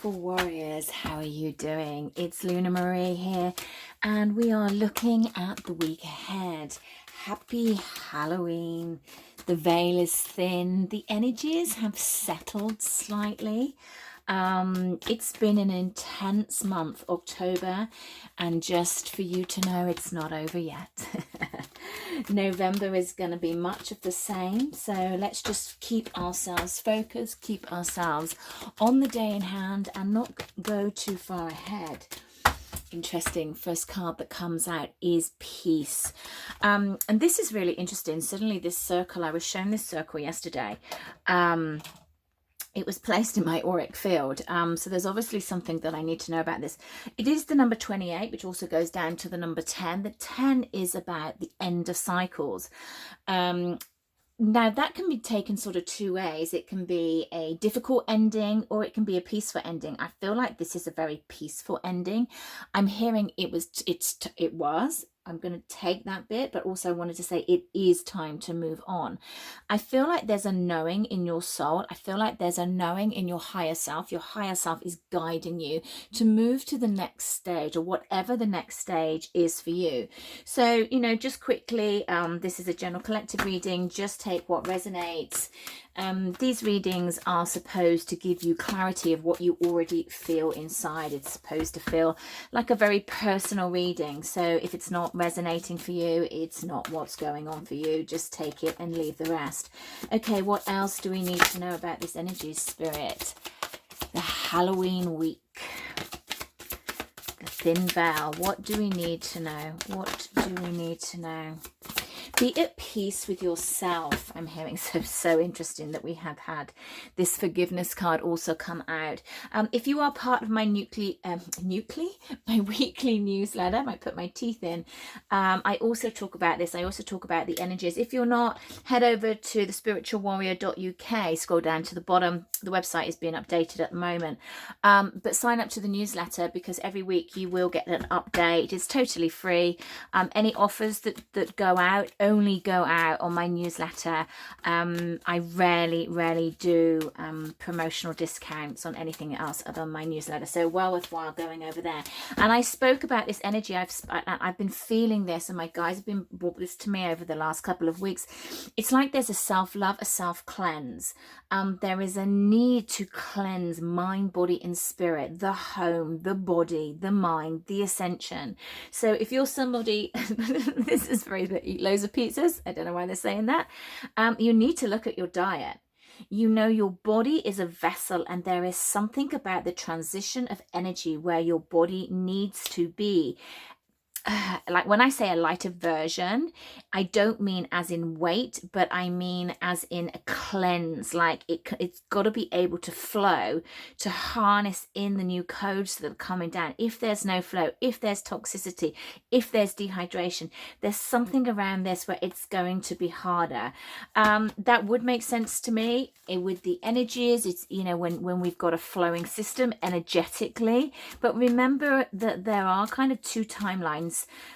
spiritual warriors, how are you doing? It's Luna Marie here, and we are looking at the week ahead. Happy Halloween. The veil is thin, the energies have settled slightly. It's been an intense month, October, and just for you to know, it's not over yet. November is going to be much of the same, so let's just keep ourselves focused, keep ourselves on the day in hand and not go too far ahead. Interesting, first card that comes out is peace, and this is really interesting. Suddenly this circle, I was shown this circle yesterday, it was placed in my auric field, so there's obviously something that I need to know about this. It is the number 28, which also goes down to the number 10. The 10 is about the end of cycles. Now that can be taken sort of two ways. It can be a difficult ending or it can be a peaceful ending. I feel like this is a very peaceful ending. I'm hearing it was. I'm going to take that bit, but also wanted to say it is time to move on. I feel like there's a knowing in your soul. I feel like there's a knowing in your higher self. Your higher self is guiding you to move to the next stage or whatever the next stage is for you. So, you know, just quickly, this is a general collective reading. Just take what resonates. These readings are supposed to give you clarity of what you already feel inside. It's supposed to feel like a very personal reading. So if it's not resonating for you, it's not what's going on for you. Just take it and leave the rest. Okay, what else do we need to know about this energy, spirit? The Halloween week. The thin veil. What do we need to know? What do we need to know? Be at peace with yourself. I'm hearing so interesting that we have had this forgiveness card also come out. If you are part of my my weekly newsletter, I might put my teeth in. I also talk about this. I also talk about the energies. If you're not, head over to thespiritualwarrior.uk. Scroll down to the bottom. The website is being updated at the moment. But sign up to the newsletter because every week you will get an update. It's totally free. Any offers that go out only go out on my newsletter. I rarely do promotional discounts on anything else other than my newsletter, so well worthwhile going over there. And I spoke about this energy. I've been feeling this, and my guys have been brought this to me over the last couple of weeks. It's like there's a self-love, a self-cleanse. There is a need to cleanse mind, body and spirit, the home, the body, the mind, the ascension. So if you're somebody this is very that eat loads of pizzas, I don't know why they're saying that, you need to look at your diet. You know, your body is a vessel, and there is something about the transition of energy where your body needs to be. Like when I say a lighter version, I don't mean as in weight, but I mean as in a cleanse. Like it's got to be able to flow, to harness in the new codes that are coming down. If there's no flow, if there's toxicity, if there's dehydration, there's something around this where it's going to be harder. That would make sense to me with the energies. It's, you know, when we've got a flowing system energetically. But remember that there are kind of two timelines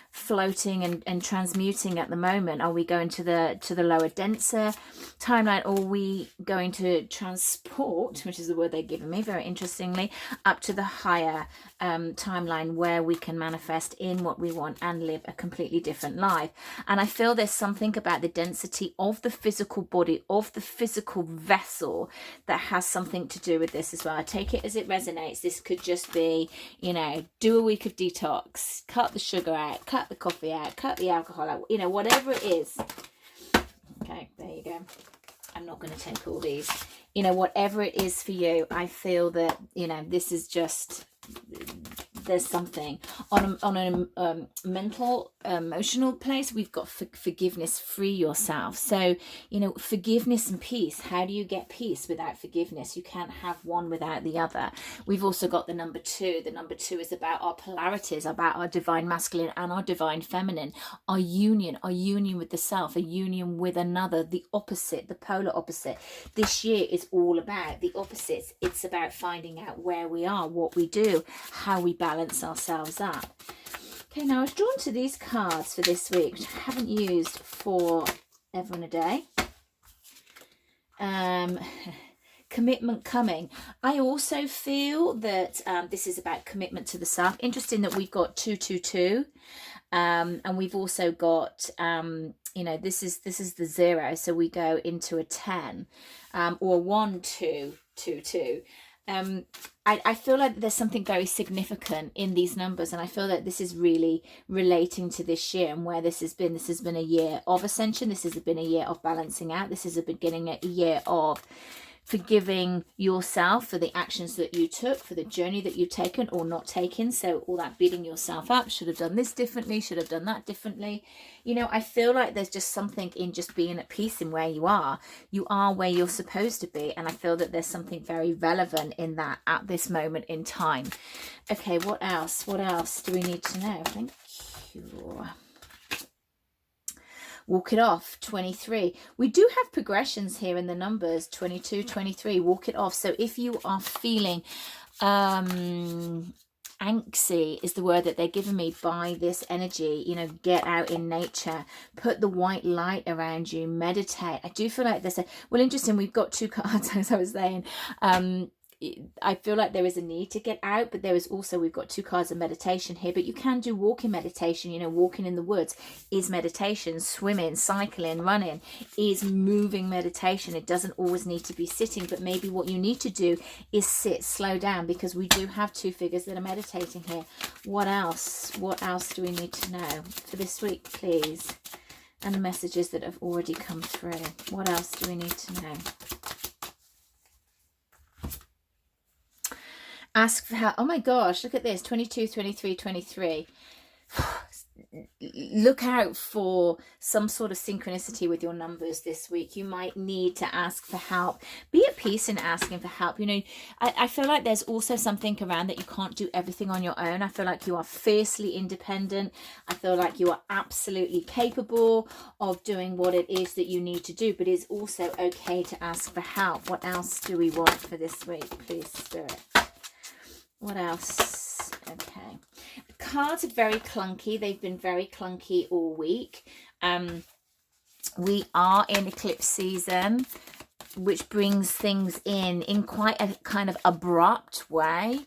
floating and transmuting at the moment. Are we going to the lower, denser timeline, or are we going to transport, which is the word they've given me very interestingly, up to the higher timeline where we can manifest in what we want and live a completely different life? And I feel there's something about the density of the physical body, of the physical vessel, that has something to do with this as well. I take it as it resonates. This could just be, you know, do a week of detox, cut the sugar out, cut the coffee out, cut the alcohol out, you know, whatever it is. Okay, there you go. I'm not going to take all these. You know, whatever it is for you, I feel that, you know, this is just, there's something on a mental, emotional place. We've got forgiveness. Free yourself. So, you know, forgiveness and peace. How do you get peace without forgiveness? You can't have one without the other. We've also got the number 2. The number 2 is about our polarities, about our divine masculine and our divine feminine, our union with the self, a union with another, the opposite, the polar opposite. This year is all about the opposites. It's about finding out where we are, what we do, how we balance ourselves up. Okay, now I was drawn to these cards for this week, which I haven't used for ever and a day. commitment coming. I also feel that this is about commitment to the self. Interesting that we've got 222, and we've also got you know, this is the 0, so we go into a 10, or 1 2 2 2. I feel like there's something very significant in these numbers, and I feel that this is really relating to this year and where this has been. This has been a year of ascension. This has been a year of balancing out. This is a beginning, a year of forgiving yourself for the actions that you took, for the journey that you've taken or not taken. So all that beating yourself up, should have done this differently, should have done that differently. You know, I feel like there's just something in just being at peace in where you are. You are where you're supposed to be. And I feel that there's something very relevant in that at this moment in time. Okay, what else? What else do we need to know? Thank you. Walk it off, 23. We do have progressions here in the numbers, 22, 23, walk it off. So if you are feeling anxiety is the word that they're giving me by this energy, you know, get out in nature, put the white light around you, meditate. I do feel like there's a, well, interesting, we've got 2 cards, as I was saying. I feel like there is a need to get out, but there is also, we've got 2 cards of meditation here, but you can do walking meditation. You know, walking in the woods is meditation. Swimming, cycling, running is moving meditation. It doesn't always need to be sitting, but maybe what you need to do is sit, slow down, because we do have 2 figures that are meditating here. What else? What else do we need to know for this week, please? And the messages that have already come through. What else do we need to know? Ask for help. Oh my gosh, look at this. 22, 23, 23. Look out for some sort of synchronicity with your numbers this week. You might need to ask for help. Be at peace in asking for help. You know, I feel like there's also something around that you can't do everything on your own. I feel like you are fiercely independent. I feel like you are absolutely capable of doing what it is that you need to do, but it's also okay to ask for help. What else do we want for this week, please, Spirit? What else? Okay. The cards are very clunky. They've been very clunky all week. We are in eclipse season, which brings things in quite a kind of abrupt way.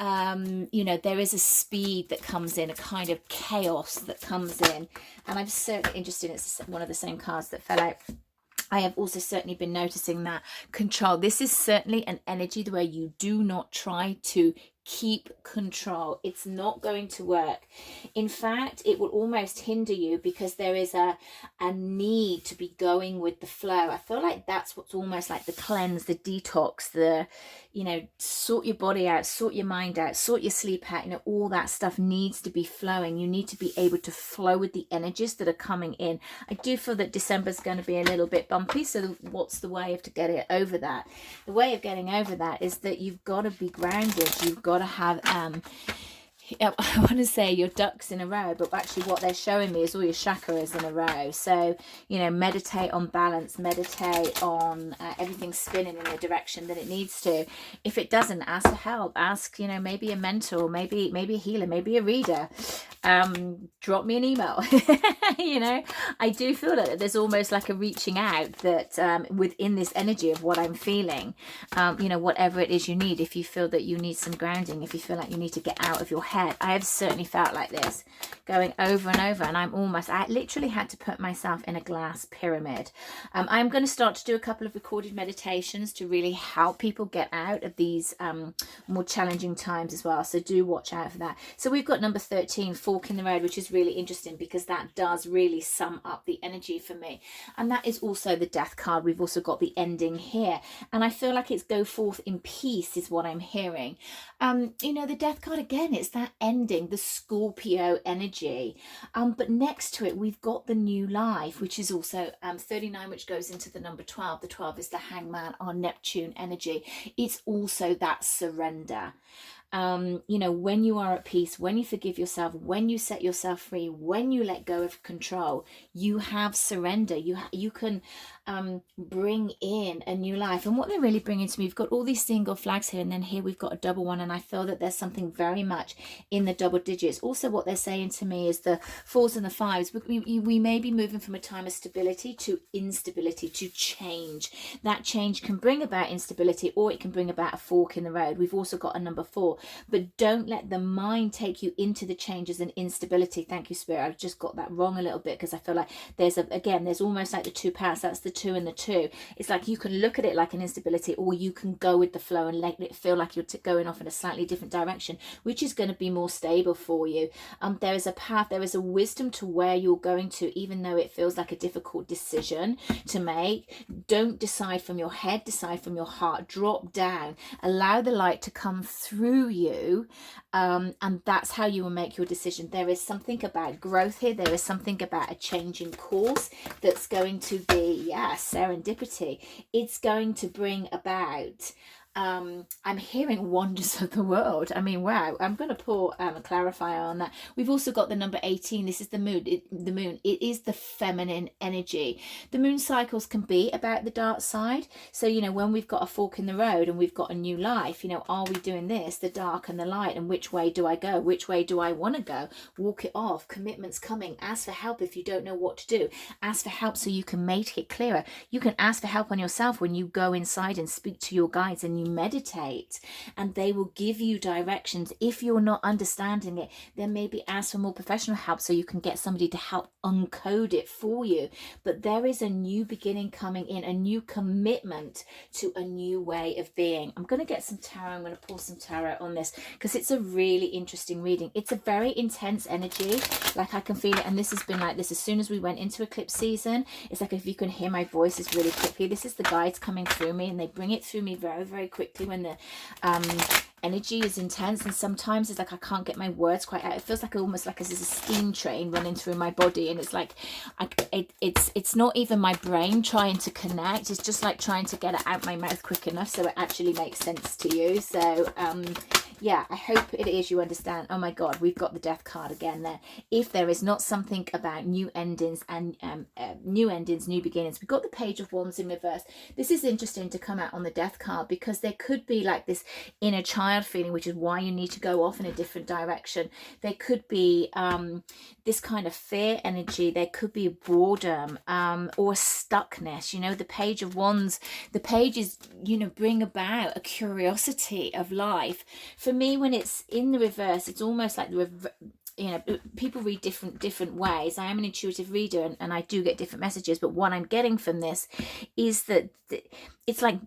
You know, there is a speed that comes in, a kind of chaos that comes in. And I'm certainly interested, it's one of the same cards that fell out. I have also certainly been noticing that control. This is certainly an energy where you do not try to keep control. It's not going to work. In fact, it will almost hinder you, because there is a need to be going with the flow. I feel like that's what's almost like the cleanse, the detox, the, you know, sort your body out, sort your mind out, sort your sleep out. You know, all that stuff needs to be flowing. You need to be able to flow with the energies that are coming in. I do feel that December's going to be a little bit bumpy. So what's the way of to get it over that? The way of getting over that is that you've got to be grounded. You've got to have I want to say your ducks in a row, but actually what they're showing me is all your chakras in a row. So, you know, meditate on balance, meditate on everything spinning in the direction that it needs to. If it doesn't, ask for help. Ask, you know, maybe a mentor, maybe a healer, maybe a reader. Drop me an email. You know, I do feel that there's almost like a reaching out that within this energy of what I'm feeling, you know, whatever it is you need. If you feel that you need some grounding, if you feel like you need to get out of your head, I have certainly felt like this going over and over, and I literally had to put myself in a glass pyramid. I'm going to start to do a couple of recorded meditations to really help people get out of these more challenging times as well, so do watch out for that. So we've got number 13, fork in the road, which is really interesting because that does really sum up the energy for me, and that is also the death card. We've also got the ending here, and I feel like it's go forth in peace is what I'm hearing. You know, the death card again, it's that ending, the Scorpio energy, but next to it we've got the new life, which is also 39, which goes into the number 12. The 12 is the hangman, our Neptune energy. It's also that surrender. You know, when you are at peace, when you forgive yourself, when you set yourself free, when you let go of control, you have surrender. You can bring in a new life. And what they're really bringing to me, we've got all these single flags here, and then here we've got a double one, and I feel that there's something very much in the double digits. Also, what they're saying to me is the fours and the fives. We may be moving from a time of stability to instability, to change. That change can bring about instability, or it can bring about a fork in the road. We've also got a number 4, but don't let the mind take you into the changes and instability. Thank you, Spirit. I've just got that wrong a little bit, because I feel like there's almost like the 2 paths. That's the 2 and the 2. It's like you can look at it like an instability, or you can go with the flow and let it feel like you're going off in a slightly different direction, which is going to be more stable for you. There is a path, there is a wisdom to where you're going to, even though it feels like a difficult decision to make. Don't decide from your head, decide from your heart. Drop down, allow the light to come through you, and that's how you will make your decision. There is something about growth here. There is something about a change in course that's going to be, serendipity. It's going to bring about I'm hearing wonders of the world. I mean, wow. I'm going to put a clarifier on that. We've also got the number 18. This is the moon. It is the feminine energy. The moon cycles can be about the dark side. So, you know, when we've got a fork in the road and we've got a new life, you know, are we doing this, the dark and the light, and which way do I go? Which way do I want to go? Walk it off. Commitments coming. Ask for help if you don't know what to do. Ask for help so you can make it clearer. You can ask for help on yourself when you go inside and speak to your guides and you meditate, and they will give you directions. If you're not understanding it, then maybe ask for more professional help so you can get somebody to help uncode it for you. But there is a new beginning coming in, a new commitment to a new way of being. I'm going to get some tarot. I'm going to pull some tarot on this because it's a really interesting reading. It's a very intense energy, like I can feel it, and this has been like this as soon as we went into eclipse season. It's like, if you can hear my voices really quickly, this is the guides coming through me, and they bring it through me very, very quickly when the energy is intense. And sometimes it's like I can't get my words quite out. It feels like almost like there's a steam train running through my body, and it's like it's not even my brain trying to connect. It's just like trying to get it out my mouth quick enough so it actually makes sense to you. So yeah, I hope it is you understand. Oh my God, we've got the death card again there. If there is not something about new endings and new endings, new beginnings. We've got the Page of Wands in reverse. This is interesting to come out on the death card, because there could be like this inner child feeling, which is why you need to go off in a different direction. There could be this kind of fear energy. There could be boredom or stuckness. You know, the Page of Wands, the pages, you know, bring about a curiosity of life. For me, when it's in the reverse, it's almost like you know, people read different ways. I am an intuitive reader, and I do get different messages, but what I'm getting from this is that it's like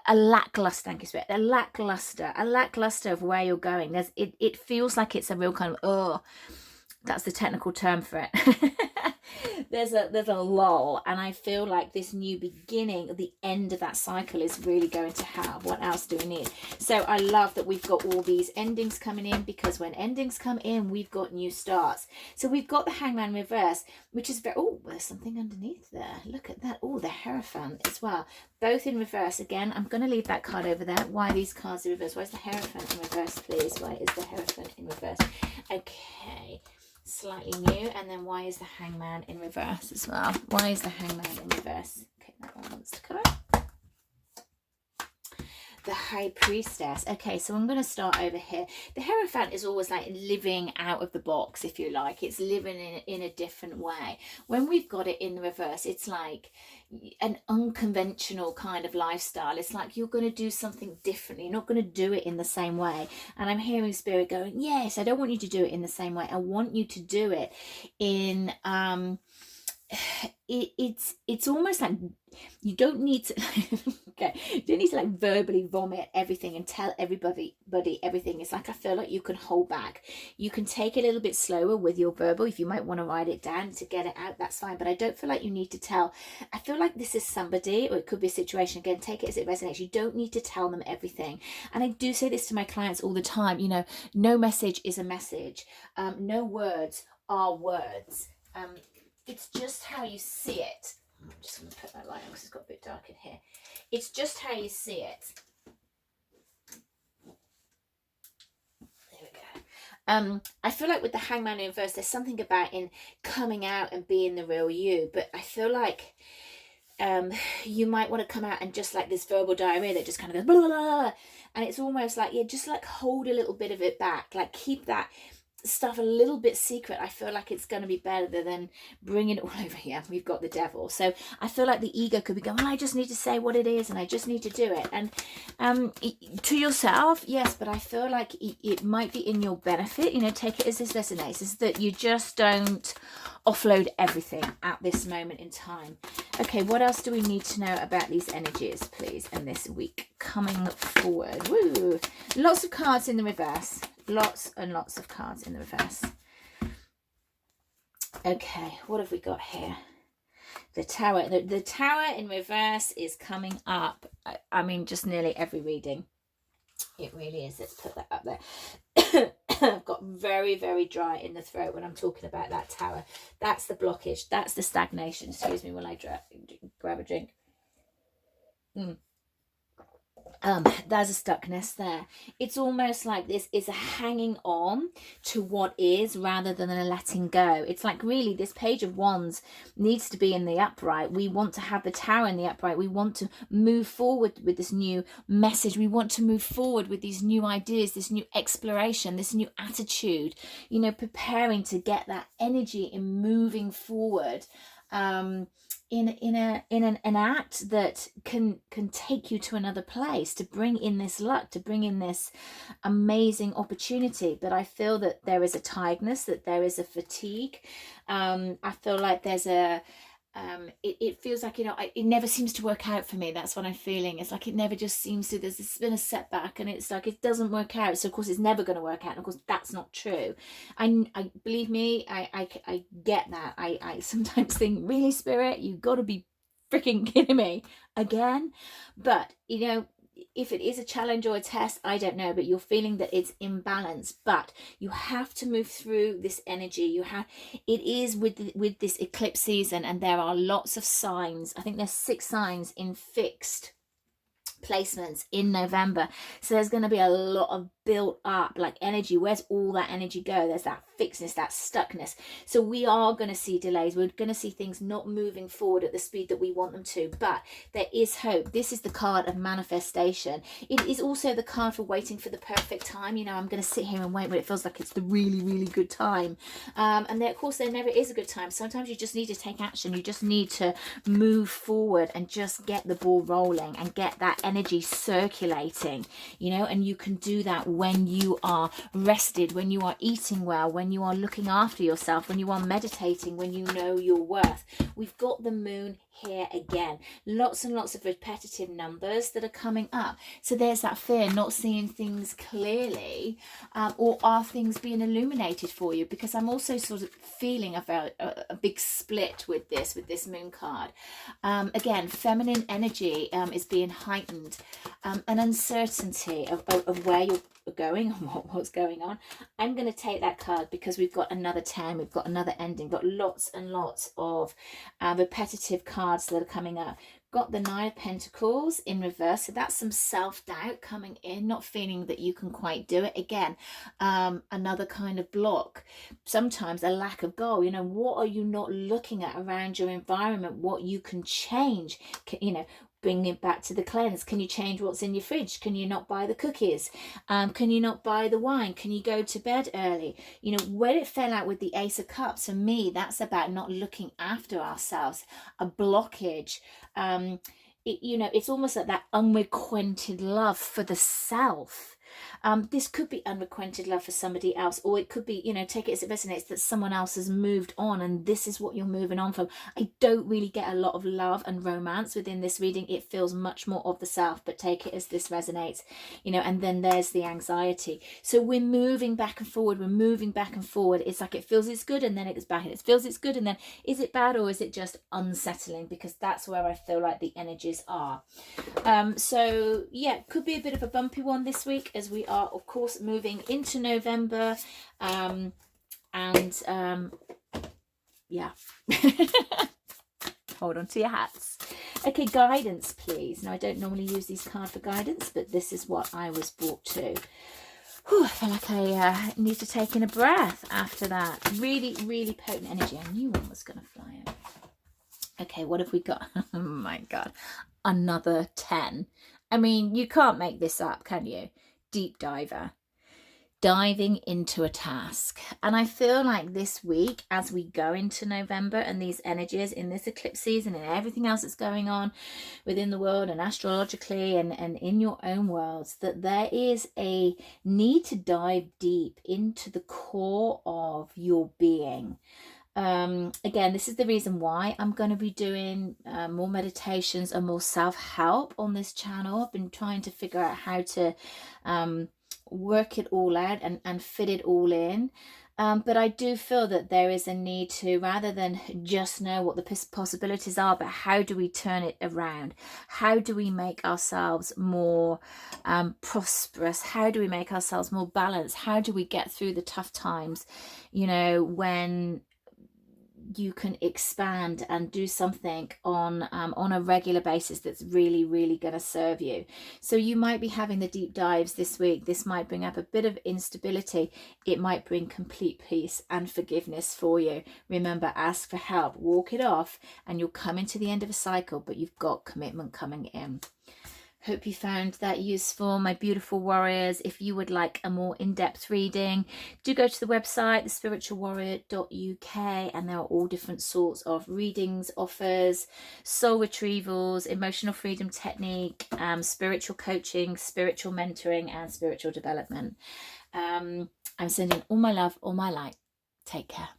a lackluster, thank you, Spirit, a lackluster of where you're going. It feels like it's a real kind of, that's the technical term for it. there's a lull, and I feel like this new beginning, the end of that cycle, is really going to have. What else do we need? So I love that we've got all these endings coming in, because when endings come in, we've got new starts. So we've got the Hangman reverse, which is very, there's something underneath there. Look at that. The Hierophant as well, both in reverse. Again, I'm going to leave that card over there. Why these cards are reversed? Where's the Hierophant in reverse, please? Why is the Hierophant in reverse? Okay, slightly new. And then why is the Hangman in reverse as well? Why is the Hangman in reverse? Okay, that one wants to come out. The High Priestess. Okay, so I'm going to start over here. The Hierophant is always like living out of the box, if you like. It's living in a different way. When we've got it in the reverse, it's like an unconventional kind of lifestyle. It's like you're going to do something differently. You're not going to do it in the same way. And I'm hearing Spirit going, yes, I don't want you to do it in the same way. I want you to do it in it's almost like you don't need to okay, you don't need to like verbally vomit everything and tell everybody everything. It's like I feel like you can hold back. You can take it a little bit slower with your verbal. If you might want to write it down to get it out, that's fine, but I don't feel like you need to tell. I feel like this is somebody, or it could be a situation. Again, take it as it resonates. You don't need to tell them everything. And I do say this to my clients all the time, you know, no message is a message. No words are words. It's just how you see it. I'm just going to put that light on because it's got a bit dark in here. It's just how you see it. I feel like with the Hangman in reverse, there's something about in coming out and being the real you, but I feel like you might want to come out and just like this verbal diarrhea that just kind of goes blah, blah, blah, and it's almost like, yeah, just like hold a little bit of it back, like keep that stuff a little bit secret. I feel like it's going to be better than bringing it all over here. We've got the devil, so I feel like the ego could be going, well, I just need to say what it is and I just need to do it, and to yourself, yes, but I feel like it might be in your benefit, you know, take it as this resonates, is that you just don't offload everything at this moment in time. Okay, what else do we need to know about these energies, please, and this week coming forward? Woo! Lots of cards in the reverse. Lots and lots of cards in the reverse. Okay, what have we got here? The Tower. The Tower in reverse is coming up. I mean, just nearly every reading. It really is. Let's put that up there. I've got very, very dry in the throat when I'm talking about that Tower. That's the blockage. That's the stagnation. Excuse me while I grab a drink. There's a stuckness there. It's almost like this is a hanging on to what is rather than a letting go. It's like really this Page of Wands needs to be in the upright. We want to have the Tower in the upright. We want to move forward with this new message. We want to move forward with these new ideas, this new exploration, this new attitude, you know, preparing to get that energy in moving forward. In an act that can take you to another place, to bring in this luck, to bring in this amazing opportunity. But I feel that there is a tiredness, that there is a fatigue. I feel like there's a it feels like, you know, it never seems to work out for me. That's what I'm feeling. It's like it never just seems to. There's been a setback, and it's like it doesn't work out. So of course it's never going to work out. And of course that's not true. I believe me. I get that. I sometimes think, really, Spirit, you got to be freaking kidding me again. But you know, if it is a challenge or a test, I don't know, but you're feeling that it's imbalanced, but you have to move through this energy. It is with this eclipse season, and there are lots of signs. I think there's 6 signs in fixed placements in November, so there's going to be a lot of built up like energy. Where's all that energy go? There's that fixedness, that stuckness. So we are going to see delays. We're going to see things not moving forward at the speed that we want them to, but there is hope. This is the card of manifestation. It is also the card for waiting for the perfect time. You know, I'm going to sit here and wait when it feels like it's the really, really good time, and there, of course, there never is a good time. Sometimes you just need to take action. You just need to move forward and just get the ball rolling and get that energy circulating, you know, and you can do that when you are rested, when you are eating well, when you are looking after yourself, when you are meditating, when you know your worth. We've got the moon here again. Lots and lots of repetitive numbers that are coming up. So there's that fear, not seeing things clearly, or are things being illuminated for you? Because I'm also sort of feeling a big split with this moon card. Again, feminine energy is being heightened, an uncertainty of where you're going and what's going on. I'm going to take that card because we've got another 10, we've got another ending, got lots and lots of repetitive cards that are coming up. Got the 9 of Pentacles in reverse, so that's some self-doubt coming in, not feeling that you can quite do it. Again, another kind of block, sometimes a lack of goal. You know, what are you not looking at around your environment, what you can change? You know, bring it back to the cleanse. Can you change what's in your fridge? Can you not buy the cookies? Can you not buy the wine? Can you go to bed early? You know, where it fell out with the Ace of Cups, for me, that's about not looking after ourselves, a blockage. You know, it's almost like that unrequited love for the self. This could be unrequited love for somebody else, or it could be, you know, take it as it resonates, that someone else has moved on and this is what you're moving on from. I don't really get a lot of love and romance within this reading. It feels much more of the self, but take it as this resonates, you know. And then there's the anxiety. So we're moving back and forward, we're moving back and forward. It's like it feels it's good and then it's back, and it feels it's good and then is it bad, or is it just unsettling? Because that's where I feel like the energies are. So yeah, could be a bit of a bumpy one this week, as we are of course moving into November, yeah. Hold on to your hats. Okay, guidance please. Now I don't normally use these cards for guidance, but this is what I was brought to. Whew, I feel like I need to take in a breath after that. Really, really potent energy. I knew one was going to fly in. Okay, what have we got? Oh my God. Another 10. I mean, you can't make this up, can you? Deep diver. Diving into a task. And I feel like this week, as we go into November and these energies in this eclipse season and everything else that's going on within the world and astrologically and in your own worlds, that there is a need to dive deep into the core of your being. Again, this is the reason why I'm going to be doing more meditations and more self-help on this channel. I've been trying to figure out how to work it all out and fit it all in. But I do feel that there is a need to, rather than just know what the possibilities are, but how do we turn it around? How do we make ourselves more prosperous? How do we make ourselves more balanced? How do we get through the tough times, you know, when you can expand and do something on a regular basis that's really, really going to serve you. So you might be having the deep dives this week. This might bring up a bit of instability. It might bring complete peace and forgiveness for you. Remember, ask for help, walk it off, and you'll come into the end of a cycle, but you've got commitment coming in. Hope you found that useful, my beautiful warriors. If you would like a more in-depth reading, do go to the website, thespiritualwarrior.uk, and there are all different sorts of readings, offers, soul retrievals, emotional freedom technique, spiritual coaching, spiritual mentoring, and spiritual development. I'm sending all my love, all my light. Take care.